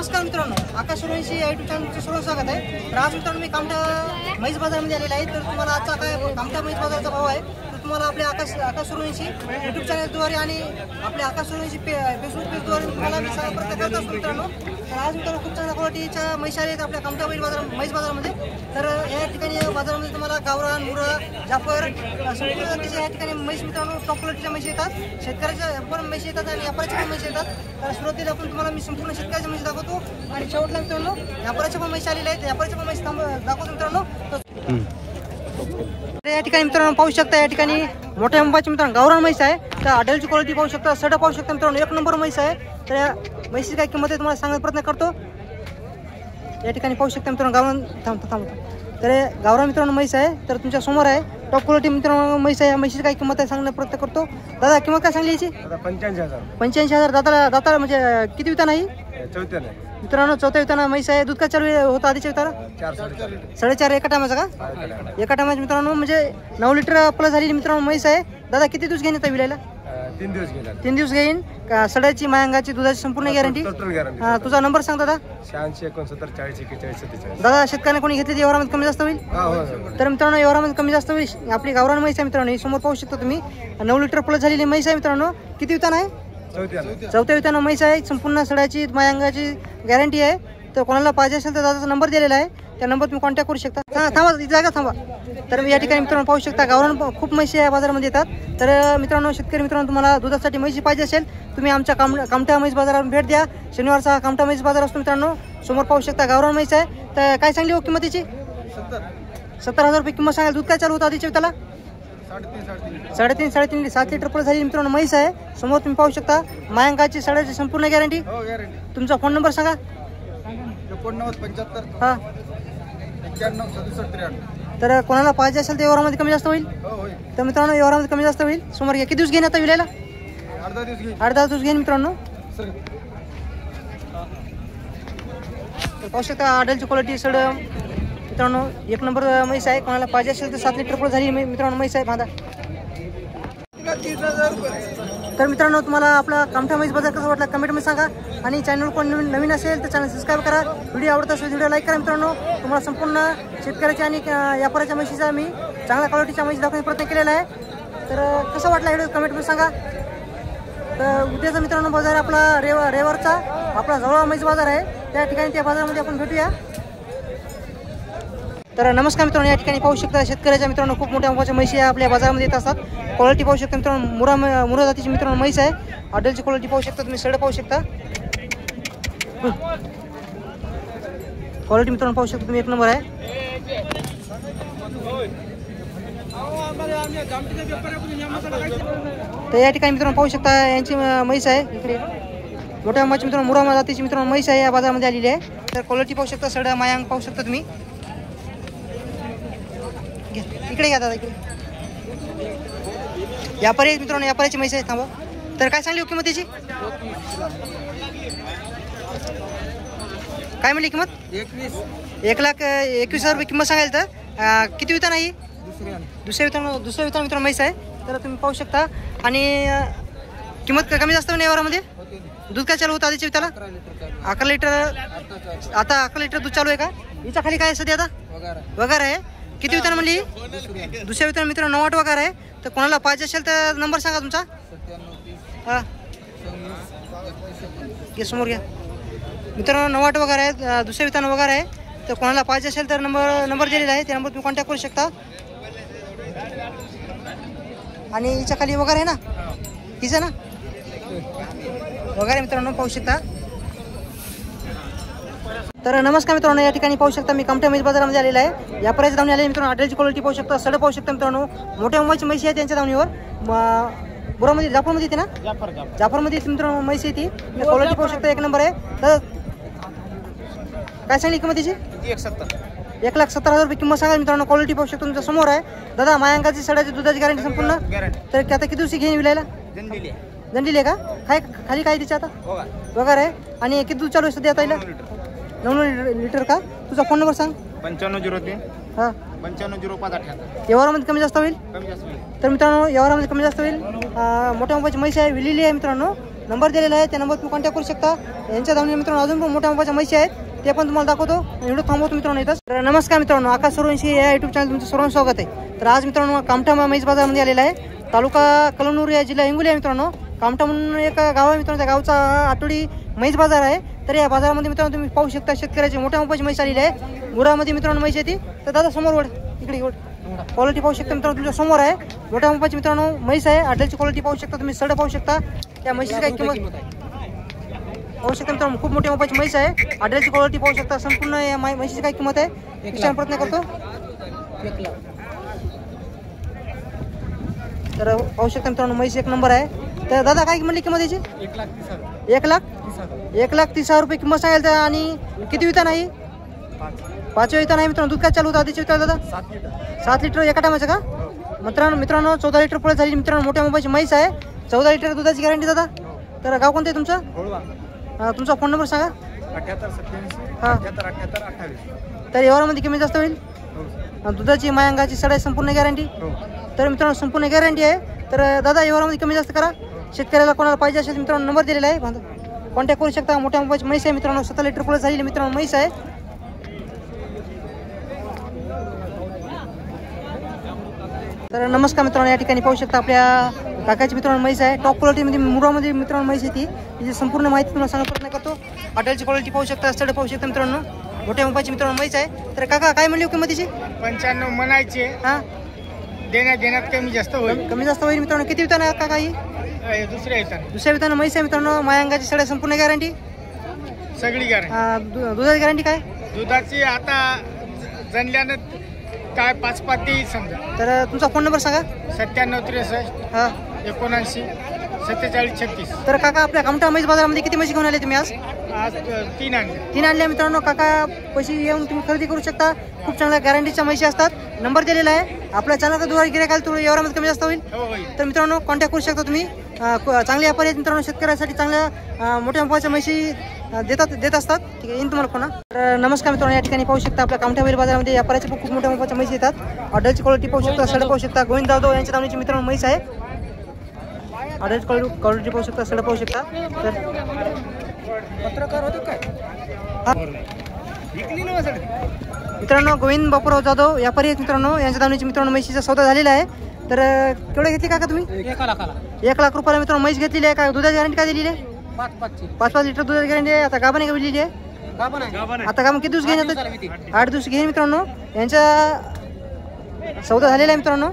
नमस्कार मित्रांनो, आकाश सुरवंशी यूट्यूब चॅनलचे सर्व स्वागत आहे। तर आज मित्रांनो मी कामठा म्हैस बाजारामध्ये आलेला आहे। तर तुम्हाला आजचा काय कामठा म्हैस बाजाराचा भाव आहे तर तुम्हाला आपल्या आकाश सुरवंशी यूट्यूब चॅनलद्वारे आणि आपल्या आकाश सुरवंशी फेसबुक पेजद्वारे तुम्हाला मी प्रत्येक करत असतो मित्रांनो। तर आज मित्रांनो खूप चांगल्या क्वालिटीच्या म्हैस आहेत आपल्या कामठा म्हैस बाजारामध्ये। तर या ठिकाणी बाजारामध्ये तुम्हाला गावरान, मुरा, जाफर सगळ्या जातीच्या या ठिकाणी म्हैस मित्रांनो टॉप क्वालिटीच्या म्हैस येतात। शेतकऱ्याच्या पण म्हैस येतात आणि व्यापाऱ्याच्या पण म्हैस येतात। तर सुरुवातीला आपण तुम्हाला मी संपूर्ण शेतकऱ्याच्या म्हैस दाखवतो आणि शेवटला मित्रांनो व्यापाऱ्याच्या पण म्हैस आलेल्या आहेत। व्यापाऱ्याच्या पण म्हैस दाखवतो मित्रांनो। तर या ठिकाणी मित्रांनो पाहू शकता, या ठिकाणी मोठ्या अंबाची मित्रांनो गावरान म्हैस आहे। तर आडलची क्वालिटी पाहू शकता, सड पाहू शकता मित्रांनो, एक नंबर म्हैस आहे। तर या म्हैसीची काय किंमत आहे तुम्हाला सांगण्याचा प्रयत्न करतो। या ठिकाणी पाहू शकता मित्रांनो गावरान थांबतो। तर गावरान मित्रांनो म्हैस आहे, तर तुमच्या समोर आहे टॉप क्वालिटी मित्रांनो म्हैस आहे। म्हैसीची काय किंमत आहे सांगण्याचा प्रयत्न करतो। दादा किंमत काय सांगली याची? 85,000 दाताला म्हणजे किती वितान आहे? मित्रांनो चौथ्या विताना म्हैस आहे। दूध काय चालू होतं आधीच्या विताला? 4.5 एका टायमाचा का? एका टायमाचा मित्रांनो म्हणजे 9 लिटर प्लस झालेली मित्रांनो म्हैस आहे। दादा किती दिवस घेईन आता विलायला? 3 दिवस घेईन का? सड्याची मायांगाची दुधाची संपूर्ण गॅरंटी? तुझा नंबर सांग दादा। 86 दादा शेतकऱ्यांना कोणी घेतली व्यवहारामध्ये कमी जास्त होईल? तर मित्रांनो व्यवहारामध्ये कमी जास्त होईल। आपली गावरान म्हैस आहे मित्रांनो, ही समोर पाहू शकता तुम्ही, 9 लिटर प्लस झालेली म्हैस आहे मित्रांनो। किती वितान आहे? चौथ्या विताना म्हैस आहे, संपूर्ण सड्याची मायांगाची गॅरंटी आहे। तर कोणाला पाहिजे असेल तर दादाचा नंबर दिलेला आहे, त्या नंबर तुम्ही कॉन्टॅक्ट करू शकता। थांबा जागा थांबा। तर या ठिकाणी मित्रांनो पाहू शकता गावरान खूप म्हैशी या बाजारामध्ये येतात। तर मित्रांनो शेतकरी मित्रांनो तुम्हाला दुधासाठी म्हैशी पाहिजे असेल तुम्ही आमच्या कामठा म्हैस बाजारावर भेट द्या। शनिवारचा कामठा म्हैस बाजार असतो मित्रांनो। समोर पाहू शकता गावरान म्हैस आहे। तर काय सांगली हो किंमतीची? 70,000 रुपये किंमत सांगाल। दूध काय चालू होतं आधीच्या त्याला? 3.5 7 लिटर प्लस झाली मित्रांनो म्हैस आहे। समोर तुम्ही पाहू शकता मायांगाची सड्याची संपूर्ण गॅरंटी। तुमचा फोन नंबर सांगा। 75 हा 91 67 93। तर कोणाला पाहिजे असेल तर व्यवहारामध्ये कमी जास्त होईल? तर मित्रांनो व्यवहारामध्ये कमी जास्त होईल। समोर किती दिवस घेईन आता विलायला? 8-10 दिवस घेईन मित्रांनो। पाहू शकता आडलची क्वालिटी सड मित्रांनो एक नंबर म्हैस आहे। कोणाला पाहिजे असेल तर 7 लिटर प्लस झाली मित्रांनो म्हैस आहे बांधा। तर मित्रांनो तुम्हाला आपला कामठा म्हैस बाजार कसा वाटला कमेंटमध्ये सांगा आणि चॅनल कोण नवीन असेल तर चॅनल सबस्क्राईब करा। व्हिडिओ आवडत असेल व्हिडिओ लाईक करा मित्रांनो। तुम्हाला संपूर्ण शेतकऱ्याच्या आणि व्यापाऱ्याच्या म्हशीचा मी चांगल्या क्वालिटीच्या म्हशी दाखवण्याचा प्रयत्न केलेला आहे। तर कसा वाटला व्हिडिओ कमेंटमध्ये सांगा। तर उद्याचा मित्रांनो बाजार आपला रविवारचा आपला जवळ म्हैस बाजार आहे, त्या ठिकाणी त्या बाजारामध्ये आपण भेटूया। तर नमस्कार मित्रांनो, या ठिकाणी पाहू शकता शेतकऱ्याच्या मित्रांनो खूप मोठ्या मोठ्या म्हशी आपल्या बाजारामध्ये येत असतात। क्वालिटी पाहू शकता मित्रांनो, मुरा जातीची मित्रांनो म्हैस आहे। आडलची क्वालिटी पाहू शकता तुम्ही, सड पाहू शकता, क्वालिटी मित्रांनो पाहू शकता तुम्ही एक नंबर आहे। तर या ठिकाणी मित्रांनो पाहू शकता यांची म्हैस आहे इकडे मोठ्या अंबाची मित्रांनो मुरा जातीची मित्रांनो म्हैस आहे या बाजारामध्ये आलेली आहे। तर क्वालिटी पाहू शकता, सड मायांग पाहू शकता तुम्ही। इकडे घ्या दादा, इकडे व्यापारी मित्रांनो व्यापाऱ्याची म्हैस आहे। थांबा। तर काय सांगली हो किंमत त्याची? काय म्हणली किंमत? 1,21,000 रुपये किंमत सांगायला। तर किती वितान आहे? दुसऱ्या वितान मित्रांनो म्हैस आहे। तर तुम्ही पाहू शकता आणि किंमत कमी जास्त नाही व्यवहारामध्ये। दूध काय चालू होतं आधीच्या विताला? 11 लिटर। आता 11 लिटर दूध चालू आहे का? हिच्या खाली काय सध्या आता वगार आहे? किती वितान म्हणली? दुसऱ्या वितान मित्रांनो 9 वगार आहे। तर कोणाला पाहिजे असेल तर नंबर सांगा तुमचा। हां घे समोर घ्या मित्रांनो, 9 वगार आहे, दुसऱ्या वितान वगार आहे। तर कोणाला पाहिजे असेल तर नंबर दिलेला आहे, त्या नंबर तुम्ही कॉन्टॅक्ट करू शकता। आणि हिच्या खाली वगार आहे ना, हिचं ना वगैरे मित्रांनो पाहू शकता। तर नमस्कार मित्रांनो, या ठिकाणी पाहू शकता मी कामठा म्हैस बाजारामध्ये आलेला आहे। या प्राइस धावणी आले मित्रांनो, आडलची क्वालिटी पाहू शकता, सड पाहू शकता मित्रांनो, मोठ्या मुंबईची म्हैशी आहे त्यांच्या धावणीवर। बुरामध्ये जाफरमध्ये येते ना, जाफरमध्ये मित्रांनो म्हैस येते। क्वालिटी पाहू शकता एक नंबर आहे। तर काय सांगली किंमत त्याची? 1,70,000 रुपये किंमत सांगा मित्रांनो। क्वालिटी पाहू शकता तुमच्या समोर आहे। दादा मायांगाची सड्याची दुधाची गॅरंटी संपूर्ण। तर आता किती दिवशी घेऊन विलायला? दंडीले का? खाली काय तिच्या आता वगैरे आहे। आणि किती दूध चालू आहे सध्या आता? 9 लिटर का? तुझा फोन नंबर सांग। 9503 हां 950578। व्यवहारामध्ये कमी जास्त होईल? तर मित्रांनो व्यवहारामध्ये कमी जास्त होईल। मोठ्या मोबाईलची म्हैस आहे, विलेली आहे मित्रांनो। नंबर दिलेला आहे, त्या नंबर तुम्ही कॉन्टॅक्ट करू शकता. यांच्या धावणी मित्रांनो अजून पण मोठ्या मोठ्या म्हशी आहेत, ते पण तुम्हाला दाखवतो. व्हिडिओ थांबवतो मित्रांनो इथंच. तर नमस्कार मित्रांनो, आकाश सूर्यवंशी या युट्यूब चॅनल तुमचं सर्वांचं स्वागत आहे. तर आज मित्रांनो कामठा म्हैस बाजारामध्ये आलेला आहे. तालुका कळमनुरी या जिल्हा हिंगोली आहे मित्रांनो. कामठा म्हणून एक गाव आहे मित्रांनो, त्या गावचा आठवडी म्हैस बाजार आहे. तर या बाजारामध्ये मित्रांनो तुम्ही पाहू शकता शेतकऱ्याची मोठ्या मोठ्याची म्हैस आलेली आहे. गुरामध्ये मित्रांनो म्हैस येते. तर दादा समोर वड, इकडे वड. क्वालिटी पाहू शकता मित्रांनो, तुमच्या समोर आहे मोठ्या मोठ्याची मित्रांनो म्हैस आहे. आडलची क्वालिटी पाहू शकता तुम्ही, सड पाहू शकता. त्या म्हशीची काय किंमत पाहू शकता मित्रांनो, खूप मोठी मोठी म्हैस आहे. आडलची क्वालिटी पाहू शकता. संपूर्ण या म्हशीची काय किंमत आहे विचार प्रयत्न करतो. तर पाहू शकता मित्रांनो, म्हैस एक नंबर आहे. तर दादा काय म्हणली किंमत याची? 1,30,000 रुपये किंमत सांगायला. आणि किती विता नाही? 5 विता नाही मित्रांनो. दूध काय चालू होतं आधीची विता दादा? 7 लिटर एका टायमाचं का? मित्रांनो 14 लिटर पुढे झाली मित्रांनो, मोठ्या मोबाईलची म्हैस आहे. 14 लिटर दुधाची गॅरंटी दादा. तर गाव कोणतं आहे तुमचं? तुमचा फोन नंबर सांगा. 78 तर व्यवहारामध्ये कमी जास्त होईल. दुधाची मायांगाची सडाई संपूर्ण गॅरंटी. तर मित्रांनो संपूर्ण गॅरंटी आहे. तर दादा व्यवहारामध्ये कमी जास्त करा. शेतकऱ्याला कोणाला पाहिजे असेल मित्रांनो नंबर दिलेला आहे, कॉन्टॅक्ट करू शकता. मोठ्या मोबाईलची म्हैस आहे मित्रांनो, 17 लिटर पुढे झालेली मित्रांनो म्हैस आहे. तर नमस्कार मित्रांनो, या ठिकाणी पाहू शकता आपल्या काकाची मित्रांनो म्हैस आहे. टॉप क्वालिटीमध्ये मुरामध्ये मित्रांनो म्हैस येते. तिची संपूर्ण माहिती तुम्हाला सांगण्याचा प्रयत्न करतो. हॉटेलची क्वालिटी पाहू शकता, सड पाहू शकता मित्रांनो, मोठ्या मोबाईलची मित्रांनो म्हैस आहे. तर काका काय म्हणली किंमतीची? 95 म्हणायचे. हां, देण्यात कमी जास्त होईल. कमी जास्त होईल मित्रांनो. किती विताना काका ही? दुसऱ्या विताना म्हैस आहे मित्रांनो. मायांगाची सड संपूर्ण गॅरंटी, सगळी गॅरंटी. दुधाची गॅरंटी काय? दुधाची आता जनल्यानं काय 5-5 देईल समजा. तर तुमचा फोन नंबर सांगा. 97 हां 63 47 36. तर काका आपल्या कामठा म्हैस बाजारामध्ये किती म्हशी घेऊन आले तुम्ही आज? आज 3 आणले. 3 आणल्या मित्रांनो. काका पैसे येऊन तुम्ही खरेदी करू शकता. खूप चांगल्या गॅरंटीच्या म्हशी असतात. नंबर दिलेला आहे. आपल्या चॅनलचा द्वारे गिऱ्हाईकाला थोडं व्यवहारामध्ये कमी जास्त होईल. तर मित्रांनो कॉन्टॅक्ट करू शकता तुम्ही. चांगले व्यापारी आहेत मित्रांनो, शेतकऱ्यासाठी चांगल्या मोठ्या मोठ्या म्हशी देत असतात. ठीक आहे, येईन तुम्हाला कोणा. तर नमस्कार मित्रांनो, या ठिकाणी पाहू शकता आपल्या कामठा म्हैस बाजारामध्ये व्यापाऱ्याचे खूप मोठ्या मोठ्या म्हशी येतात. ऑर्डरची क्वालिटी पाहू शकता, सड पाहू शकता. गोविंद जाधव यांच्या नावाची मित्रांनो म्हैस आहे. ऑर्डरची क्वालिटी पाहू शकता, सड पाहू शकता. तर पत्रकार होतो काय मित्रांनो, गोविंद बापूराव जाधव व्यापारी आहेत मित्रांनो. यांच्या दावणीची मित्रांनो म्हशीचा सौदा झालेला आहे. तर केवढे घेतली काका तुम्ही? 1 लाख रुपयाला मित्रांनो म्हैस घेतलेली आहे. काय दुधाची गॅरंटी काय दिलेली आहे? 5 लिटर दुधाची गॅरंटी आहे. आता गाभण आहे दिलेली आहे. आता गाभण किती दिवस घेईन? 8 दिवस घेईन मित्रांनो. यांचा सौदा झालेला आहे मित्रांनो.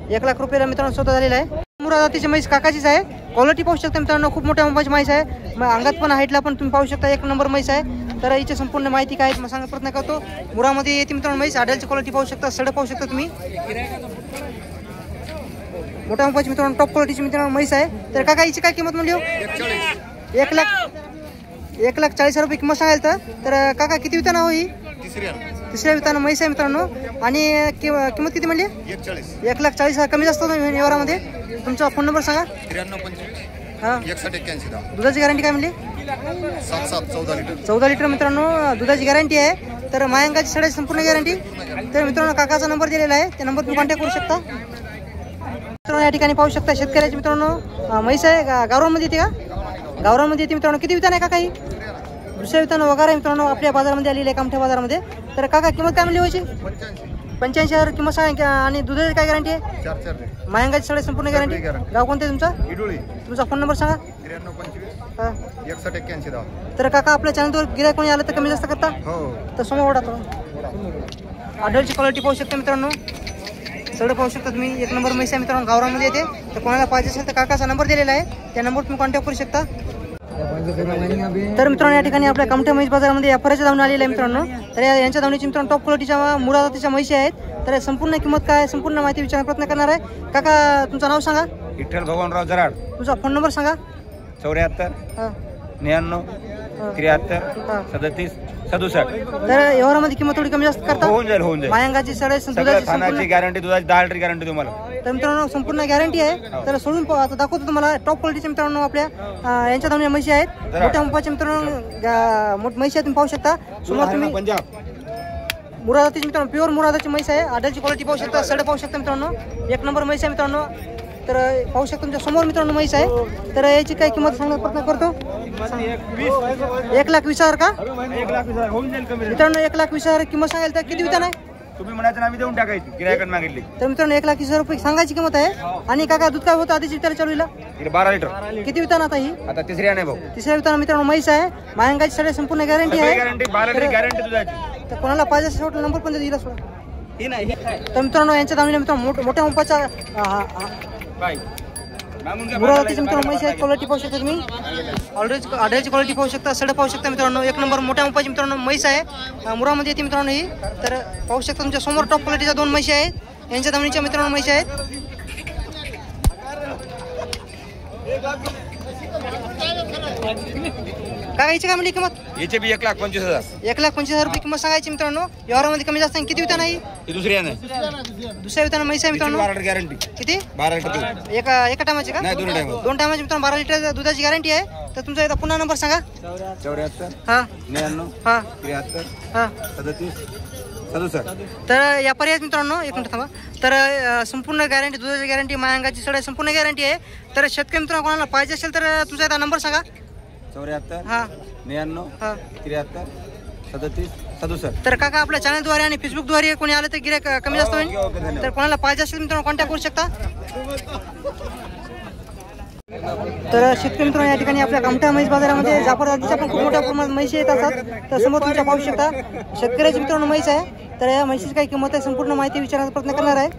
1 लाख रुपयाला मित्रांनो सौदा झालेला आहे. मुरा जातीची म्हैस काकाचीच आहे. क्वालिटी पाहू शकता मित्रांनो, खूप मोठ्या मोबाईलची म्हैस आहे. अंगात पण हाईटला पण तुम्ही पाहू शकता 1 नंबर म्हैस आहे. तर हिची संपूर्ण माहिती काय मग सांगण्याचा प्रयत्न करतो. मुरामध्ये येते मित्रांनो म्हैस. आडलची क्वालिटी पाहू शकता, सड पाहू शकता तुम्ही. मोठ्या मोबाईलची मित्रांनो टॉप क्वालिटीची मित्रांनो म्हैस आहे. तर काका हिची काय किंमत म्हणली हो? 1,40,000 रुपये किंमत सांगायला. तर काका किती विताना हो ही? तिसऱ्या विताना म्हैस आहे मित्रांनो. आणि किंमत किती म्हणली? 1,40,000. कमी जास्त होतं व्यवहारामध्ये. तुमचा फोन नंबर सांगा. 93 हां 6181. दुधाची गॅरंटी काय म्हणली? 14 लिटर मित्रांनो दुधाची गॅरंटी आहे. तर मायांगाची सडाची संपूर्ण गॅरंटी. तर मित्रांनो काकाचा नंबर दिलेला आहे, त्या नंबर तुम्ही कॉन्टॅक्ट करू शकता. मित्रांनो या ठिकाणी पाहू शकता शेतकऱ्याची मित्रांनो म्हैस आहे. गावरामध्ये येते का? गावरामध्ये येते मित्रांनो. किती वितान आहे काका ही? दुसऱ्या वितानं वगैरे मित्रांनो आपल्या बाजारामध्ये आलेली आहे, कामठ्या बाजारामध्ये. तर काका किंमत काय म्हणली व्हायची? 85,000 किंमत सांगा. आणि दुधाची काय गॅरंटी आहे? मायांगाची सडाची संपूर्ण गॅरंटी. गाव कोणतं आहे तुमचा? तुमचा फोन नंबर सांगा. 93 तर काका आपल्या चॅनलवर गिऱ्हाईक कोणी आलं तर कमी जास्त करता? तर समोर ओढा. ऑर्डरची क्वालिटी पाहू शकता मित्रांनो, सगळं पाहू शकता तुम्ही. 1 नंबर म्हैस आहे मित्रांनो, गावरामध्ये येते. तर कोणाला पाहिजे असेल तर काकाचा नंबर दिलेला आहे, त्या नंबर तुम्ही कॉन्टॅक्ट करू शकता. तर मित्रांनो या ठिकाणी आपल्या कामठा म्हैस बाजारामध्ये व्यापाऱ्याच्या धावून आलेले आहे मित्रांनो. तर यांच्या धावणीची मित्रांनो टॉप क्वालिटीच्या मुरा जातीच्या म्हैशी आहेत. तर संपूर्ण किंमत काय, संपूर्ण माहिती विचारण्याचा प्रयत्न करणार आहे. काका तुमचं नाव सांगा. विठ्ठल भगवानराव जराड. तुमचा फोन नंबर सांगा. 74 हां 99 73 37 67. तर व्यवहारामध्ये किंमत थोडी कमी जास्त करता? होऊन जाईल. मायांगाची सडाई सगळं खाण्याची गॅरंटी, दुधाची 10 लिटर गॅरंटी तुम्हाला. तर मित्रांनो संपूर्ण गॅरंटी आहे. तर सोडून आता दाखवतो तुम्हाला टॉप क्वालिटीचे मित्रांनो आपल्या यांच्या धावण्या म्हशी आहेत. मोठ्या मुपाच्या मित्रांनो म्हशी तुम्ही पाहू शकता. समोर तुम्ही मुरादाची मित्रांनो प्युअर मुरादाची म्हैस आहे. आडलची क्वालिटी पाहू शकता, सड पाहू शकता मित्रांनो. 1 नंबर म्हैस आहे मित्रांनो. तर पाहू शकता तुमच्या समोर मित्रांनो म्हैस आहे. तर याची काय किंमत सांगण्याचा प्रयत्न करतो. 1,20,000 का मित्रांनो? 1,20,000 किंमत सांगायला तर किती विधान आहे तुम्ही म्हणायचं आम्ही देऊन टाकायची गिरायकांना मागितली. तर मित्रांनो 1,20,000 रुपये सांगायची किंमत आहे. आणि काका दूध काय होतं आधीची विचार चालूला 12 लिटर. किती विधान आता ही? आता तिसऱ्या नाही भाऊ. तिसऱ्या विधान मित्रांनो म्हैस आहे. मायंगाची सगळी संपूर्ण गॅरंटी आहे. गॅरंटी 12 लिटर गॅरंटी दुधाची. तर कोणाला पाहिजे असेल शेवट नंबर पण दिला सोडा. तर मित्रांनो यांच्या दावणीला मित्रांनो मोठ्या पंपाच्या मुरादाची मित्रांनो म्हैस आहे. क्वालिटी पाहू शकता तुम्ही. ऑर्डरची क्वालिटी पाहू शकता. सड पाहू शकता मित्रांनो. एक नंबर मोठ्या पंपाची मित्रांनो म्हैस आहे. मुरामध्ये येते मित्रांनो ही. तर पाहू शकता तुमच्या समोर टॉप क्वालिटीच्या 2 म्हशी आहेत. यांच्या दावणीच्या मित्रांनो म्हशी आहेत. काय याची काय म्हणली किंमत? याचे बी 1,25,000. 1,25,000 रुपये किंमत सांगायची मित्रांनो. व्यवहारामध्ये कमी जास्त किती विधान आहे? दुसऱ्या नाही. दुसऱ्या विधान म्हैस आहे मित्रांनो. 12 लिटर गॅरंटी. किती? 12 लिटर. एका टायमाची का? नाही, 2 टाइम. 2 टायमाची मित्रांनो 12 लिटर दुधाची गॅरंटी आहे. तर तुमचा एकदा पुन्हा नंबर सांगा. 74 हा 99 हा 73 हा 37 67. तर या पर्यायात मित्रांनो एक मिनिट थांबा. तर संपूर्ण गॅरंटी दुधाची गॅरंटी मायंगाची सगळ्या संपूर्ण गॅरंटी आहे. तर शेतकरी मित्रांनो कोणाला पाहिजे असेल तर तुमचा एकदा नंबर सांगा. 74 हा 99 हा 73 37 67. तर काका आपल्या चॅनलद्वारे आणि फेसबुकद्वारे कोणी आलं तर गिऱ्हाईक कमी जास्त होईल. ओके, धन्यवाद. तर कोणाला पाहिजे असेल मित्रांनो कॉन्टॅक्ट करू शकता. तर शेतकरी मित्रांनो या ठिकाणी आपल्या कामठा म्हैस बाजारामध्ये जाफर जातीच्या पण खूप मोठ्या प्रमाणात म्हशी येत असतात. तर समोर तुमच्या पाहू शकता शेतकऱ्याची मित्रांनो म्हैस आहे. तर या म्हशीची काय किंमत आहे संपूर्ण माहिती विचारण्याचा प्रयत्न करणार आहे.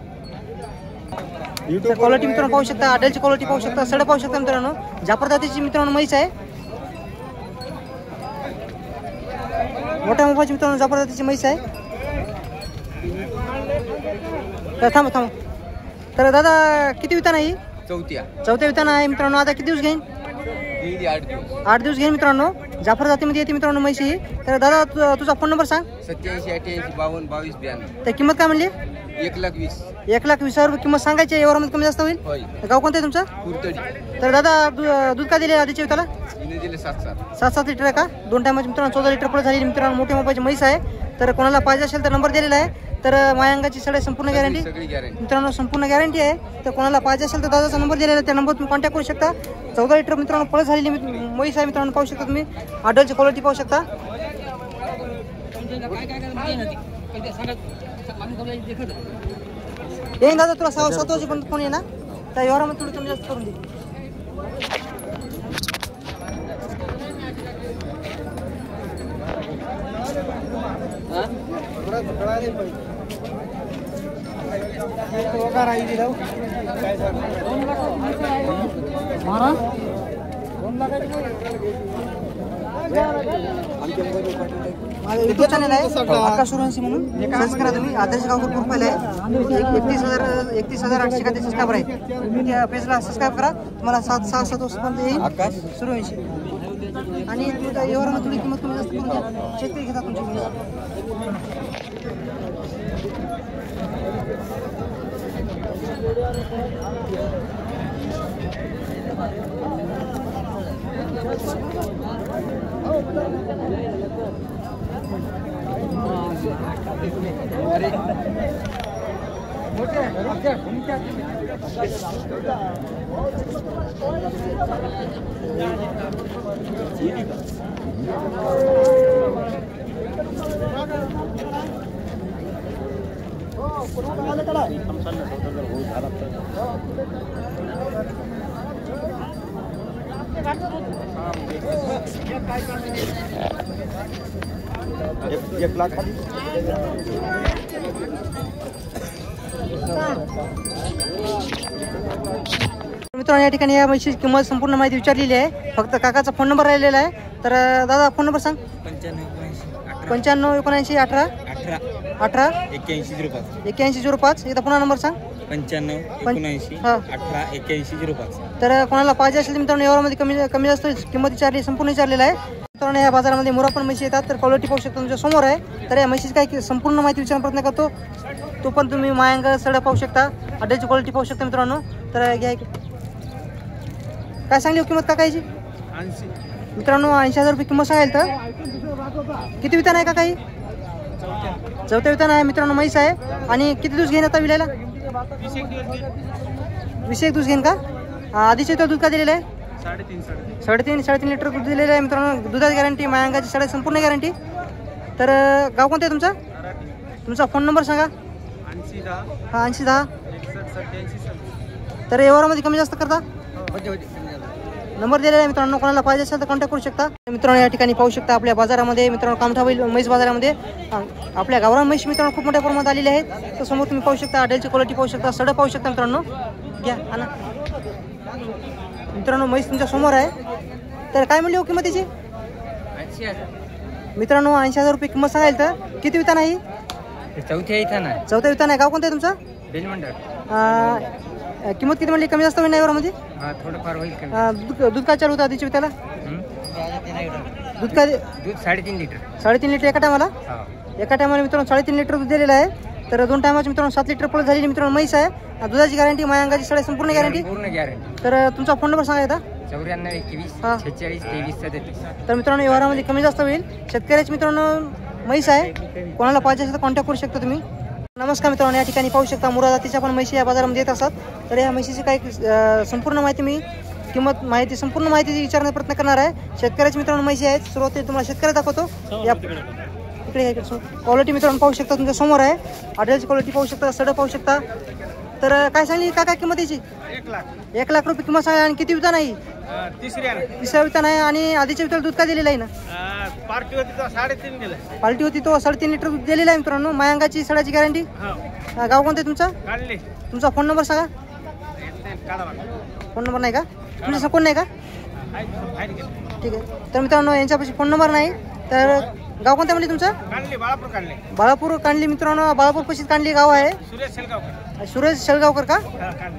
तर क्वालिटी मित्रांनो पाहू शकता. आडलची क्वालिटी पाहू शकता. सड पाहू शकता मित्रांनो. जाफर जातीची मित्रांनो म्हैस आहे. मोठ्या मोबाईलची मित्रांनो जाफर जातीची म्हैस आहे. तर थांबा. तर दादा किती वितान आहे? चौथ्या वितान आहे मित्रांनो. आता किती दिवस घेईन? 8 दिवस घेईन मित्रांनो. जाफर जातीमध्ये येते मित्रांनो म्हैशी. तर दादा तुझा फोन नंबर सांग. 87 88 52 22 92. तर किंमत काय म्हणली? 1,20,000. 1,20,000 रुपये किंमत सांगायची. यावरमध्ये कमी जास्त होईल. होय. गाव कोणतं आहे तुमचं? कुर्तडी. तर दादा दूध का दिले आधीच्या विताला? हिने दिले 7-7. 7-7 लिटर आहे का? 2 टायमाची मित्रांनो 14 लिटर पुढे झालेली मित्रांनो मोठ्या मोबाईलची म्हैस आहे. तर कोणाला पाहिजे असेल तर नंबर दिलेला आहे. तर मायंगाची सगळी संपूर्ण गॅरंटी सगळी गॅरंटी. मित्रांनो संपूर्ण गॅरंटी आहे. तर कोणाला पाहिजे असेल तर दादाचा नंबर दिलेला आहे. त्या नंबर तुम्ही कॉन्टॅक्ट करू शकता. 14 लिटर मित्रांनो पळत झालेली म्हैस आहे मित्रांनो. पाहू शकता तुम्ही. ऑर्डरची क्वालिटी पाहू शकता. येईन दादा तुला 7 वाजेपर्यंत फोन येणार. त्या व्यवहारामध्ये थोडी कमी जास्त करून दे. युट्यूब चॅनल आहे आकाश सूर्यवंशी म्हणून. सर्च करा तुम्ही. आदर्श गावकर प्रोफाईल आहे. 31,800 सबस्क्रायबर आहे. तुम्ही त्या पेजला सबस्क्राईब करा. तुम्हाला 7 वर्षापर्यंत येईल आकाश सूर्यवंशी. आणि एवढं थोडी किंमत कमी जास्त करून द्या. शेतकरी घेतात तुमची. मित्रांनो या ठिकाणी या म्हशीची किंमत संपूर्ण माहिती विचारलेली आहे. फक्त काकाचा फोन नंबर राहिलेला आहे. तर दादा फोन नंबर सांग. 95 79 18 18 81 05. एकदा पुन्हा नंबर सांग. 95 79 18 81 05. तर कोणाला पाहिजे असेल तर मित्रांनो यावरमध्ये कमी जास्त किंमत विचारली संपूर्ण विचारलेला आहे मित्रांनो. या बाजारामध्ये मुरा पण म्हशी येतात. तर क्वालिटी पाहू शकता तुमच्या समोर आहे. तर या म्हशीची काय संपूर्ण माहिती विचारण्याचा प्रयत्न करतो. तो पण तुम्ही मायंग सडा पाहू शकता. अड्ड्याची क्वालिटी पाहू शकता मित्रांनो. तर घ्या. काय सांगली किंमत काकायची? मित्रांनो 80,000 रुपये किंमत सांगाल. तर किती वितान आहे का काही? चौथ्या वितान आहे मित्रांनो म्हैस आहे. आणि किती दिवस घेईन आता विलायला? 21 दूध घेईन का? आधीचे तो दूध का दिलेलं आहे? 3.5 लिटर दूध दिलेलं आहे मित्रांनो. दुधाची गॅरंटी, मायांगाची सगळ्यात संपूर्ण गॅरंटी. तर गाव कोणतं आहे तुमचं? तुमचा फोन नंबर सांगा. 8010. तर व्यवहारामध्ये कमी जास्त करता? नंबर दिलेला आहे मित्रांनो, कोणाला पाहिजे असेल तर कॉन्टॅक्ट करू शकता. मित्रांनो या ठिकाणी पाहू शकता आपल्या बाजारामध्ये मित्रांनो कामठा म्हैस बाजारामध्ये आपल्या गावरान म्हैस मित्रांनो खूप मोठ्या प्रमाणात आलेले आहेत. तर समोर तुम्ही पाहू शकता आडेलची क्वालिटी पाहू शकता, सडं पाहू शकता मित्रांनो. घ्या आणा मित्रांनो, म्हैस तुमच्या समोर आहे. तर काय म्हणली हो किंमत त्याची? मित्रांनो 80,000 रुपये किंमत सांगायला. तर किती वितान आहे? चौथ्या वितान आहे. गाव कोणतं आहे तुमचं? किंमत किती म्हणली? कमी जास्त होईल ना यावरमध्ये? थोडंफार होईल. दूध काय चालू होतं आधीच्या विताला? दूध काय? 3.5 लिटर. 3.5 लिटर एका टायमाला? एका टायमाला मित्रांनो 3.5 लिटर दूध दिलेलं आहे. तर 2 टायमाची मित्रांनो 7 लिटर प्लस झालेली मित्रांनो म्हैस आहे. दुधाची गॅरंटी, मायांगाची सगळ्या संपूर्ण गॅरंटी. तर तुमचा फोन नंबर सांगा एकदा. 94 21 46 23 37. तर मित्रांनो व्यवहारामध्ये कमी जास्त होईल. शेतकऱ्याची मित्रांनो म्हैस आहे, कोणाला पाहिजे असेल तर कॉन्टॅक्ट करू शकता तुम्ही. नमस्कार मित्रांनो, या ठिकाणी पाहू शकता मुरा जातीच्या पण म्हैशी या बाजारामध्ये येत असतात. तर या म्हशीची काही संपूर्ण माहिती मी संपूर्ण माहिती विचारण्याचा प्रयत्न करणार आहे. शेतकऱ्याची मित्रांनो म्हैशी आहेत. सुरुवातीला तुम्हाला शेतकरी दाखवतो. या इकडे क्वालिटी मित्रांनो पाहू शकता तुमच्या समोर आहे. आडेलची क्वालिटी पाहू शकता, सडं पाहू शकता. तर काय सांगली काय किंमत याची? 1 लाख रुपये किंमत सांगा. आणि किती वितान आहे? तिसऱ्या वितान आहे. आणि आधीच्या विताला दूध काय दिलेलं आहे ना? पार्टी होती तो 3.5 लिटर दूध दिलेलं आहे मित्रांनो. मायांगाची सडाची गॅरंटी. गाव कोणतं आहे तुमचं? तुमचा फोन नंबर सांगा. फोन नंबर नाही का तुमचा? कोण नाही का? ठीक आहे. तर मित्रांनो यांच्यापाशी फोन नंबर नाही. तर गाव कोणतं म्हणजे तुमचं? बाळापूर कांडली मित्रांनो. बाळापूर पशीच कांडली गाव आहे. सुरेश शेलगावकर का?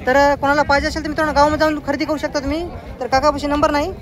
तर कोणाला पाहिजे असेल तर मित्रांनो गावामध्ये जाऊन खरेदी करू शकता तुम्ही. तर काकापाशी नंबर नाही.